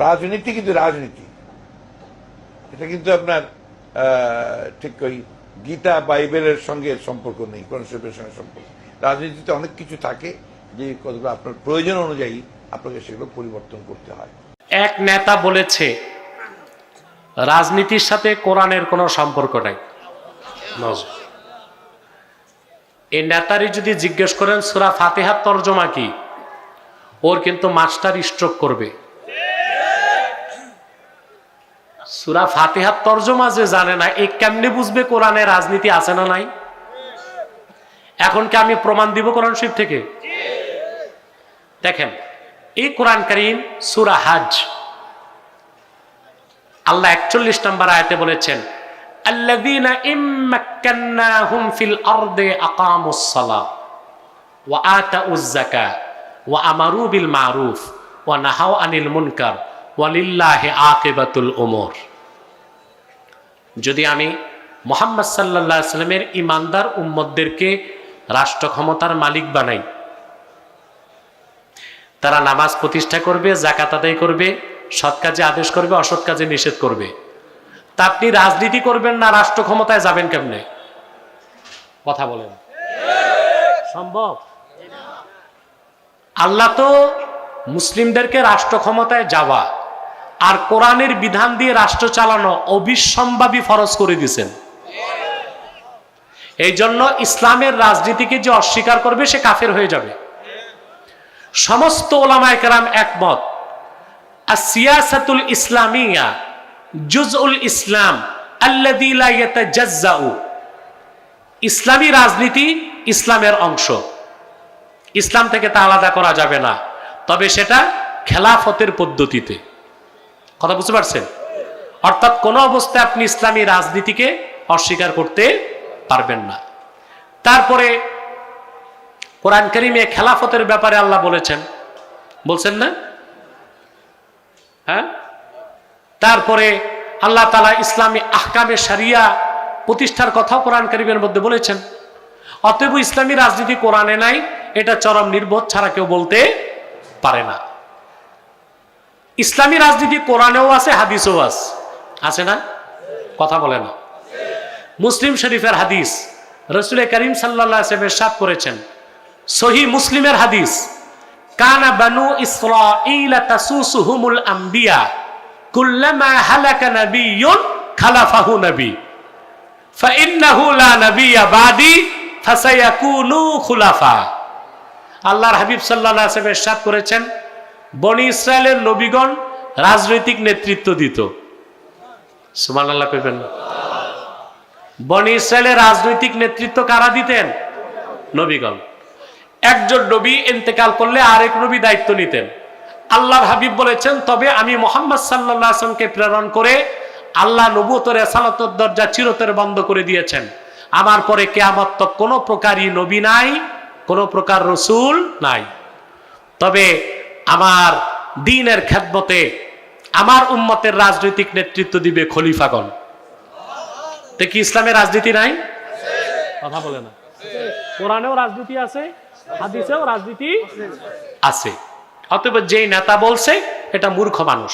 রাজনীতি কিন্তু রাজনীতি, এটা কিন্তু আপনার ঠিক ওই গীতা বাইবেলের সঙ্গে সম্পর্ক নেই, কোরআন শরীফের সঙ্গে সম্পর্ক। রাজনীতিতে অনেক কিছু থাকে যে কতগুলো আপনার প্রয়োজন অনুযায়ী আপনাকে সেগুলো পরিবর্তন করতে হয়। এক নেতা বলেছে রাজনীতির সাথে কোরআনের কোনো সম্পর্ক নাই। এই নেতারই যদি জিজ্ঞেস করেন সূরা ফাতিহার তরজমা কি, ওর কিন্তু মাস্টার স্ট্রোক করবে। সূরা ফাতিহার তরজমা যে জানে না, এ কেমনে বুঝবে কোরআনে রাজনীতি আছে না নাই? এখন কি আমি প্রমাণ দিব কোরআন শরীফ থেকে? দেখেন, এই কোরআন কারীম সূরা হজ আল্লাহ 41 নম্বর আয়াতে বলেছেন, আল্লাযীনা ইম্মাক্কান্নাহুম ফিল আরদি আকামুস সালাহ ওয়া আতাউয যাকাত ওয়া আমারু বিল মারুফ ওয়া নাহাউ আনিল মুনকার ওয়ালিল্লাহি আকিবাতুল উমুর। যদি আমি মুহাম্মদ সাল্লাল্লাহু আলাইহি ওয়াসাল্লামের ঈমানদার উম্মতদেরকে রাষ্ট্র ক্ষমতার মালিক বানাই, তারা নামাজ প্রতিষ্ঠা করবে, যাকাত আদায় করবে, সৎ কাজে আদেশ করবে, অসৎ কাজে নিষেধ করবে, তা আপনি রাজনীতি করবেন না, রাষ্ট্র ক্ষমতায় যাবেন কেমনে? কথা বলেন, সম্ভব? আল্লাহ তো মুসলিমদেরকে রাষ্ট্র ক্ষমতায় যাওয়া আর কোরআনের বিধান দিয়ে রাষ্ট্র চালানো অবিসম্ভাবী ফরজ করে দিয়েছেন। এই জন্য ইসলামের রাজনীতিকে যে অস্বীকার করবে সে কাফের হয়ে যাবে। সমস্ত উলামায়ে কেরাম একমত, আসিয়াসাতুল ইসলামিয়া জুজউল ইসলাম আল্লাযী লা ইয়াতাজাজ্জাউ। ইসলামী রাজনীতি ইসলামের অংশ, ইসলাম থেকে তা আলাদা করা যাবে না, তবে সেটা খেলাফতের পদ্ধতিতে। কথা বুঝতে পারছেন? অর্থাৎ কোন অবস্থায় আপনি ইসলামী রাজনীতিকে অস্বীকার করতে পারবেন না। তারপরে কোরআন কারীমে খেলাফতের ব্যাপারে আল্লাহ বলছেন না? হ্যাঁ, তারপরে আল্লাহ তাআলা ইসলামী আহকামে শরিয়া প্রতিষ্ঠার কথাও কোরআন কারীমের মধ্যে বলেছেন। অতএব ইসলামী রাজনীতি কোরআনে নাই, এটা চরম নির্বোধ ছাড়া কেউ বলতে পারে না। ইসলামী রাজনীতি কোরআনেও আছে, হাদিসেও আছে না? কথা বলে না। মুসলিম শরীফের হাদিস, রাসূল করিম সাল্লাল্লাহু আলাইহি ওয়াসাল্লাম ইরশাদ করেছেন, সহিহ মুসলিমের হাদিস, কানা বানু ইসরাঈল তাসুসুহুমুল আম্বিয়া কুল্লামা হালাকা নাবিয়্যুন খালাফাহু নবী ফাইন্নাহু লা নাবিয়্যা বাদি ফাসায়াকুনু খুলাফা। আল্লাহর হাবিব সাল্লাল্লাহু আলাইহি ওয়াসাল্লাম ইরশাদ করেছেন, বনি ইসরায়েলের নবীগণ রাজনৈতিক নেতৃত্ব দিত। সুবহানাল্লাহ কইবেন না? বনি ইসরায়েলের রাজনৈতিক নেতৃত্ব কারা দিতেন? নবীগণ। একজন নবী ইন্তেকাল করলে আরেক নবী দায়িত্ব নিতেন। আল্লাহর হাবিব বলেছেন, তবে আমি মুহাম্মদ সাল্লাল্লাহু আলাইহি ওয়াসাল্লামকে প্রেরণ করে আল্লাহ নবুয়ত ও রিসালাতের দরজা চিরতরে বন্ধ করে দিয়েছেন। আমার পরে কিয়ামত তক কোনো প্রকারই নবী নাই, কোনো প্রকার রাসূল নাই। তবে আমার দ্বীনের খেদমতে আমার উম্মতের রাজনৈতিক নেতৃত্ব দিবে খলিফাগণ। তো কি ইসলামের রাজনীতি নাই? কথা বলে না। কোরআনেও রাজনীতি আছে, হাদিসেও রাজনীতি আছে। অতএব যেই নেতা বলছে এটা মূর্খ মানুষ।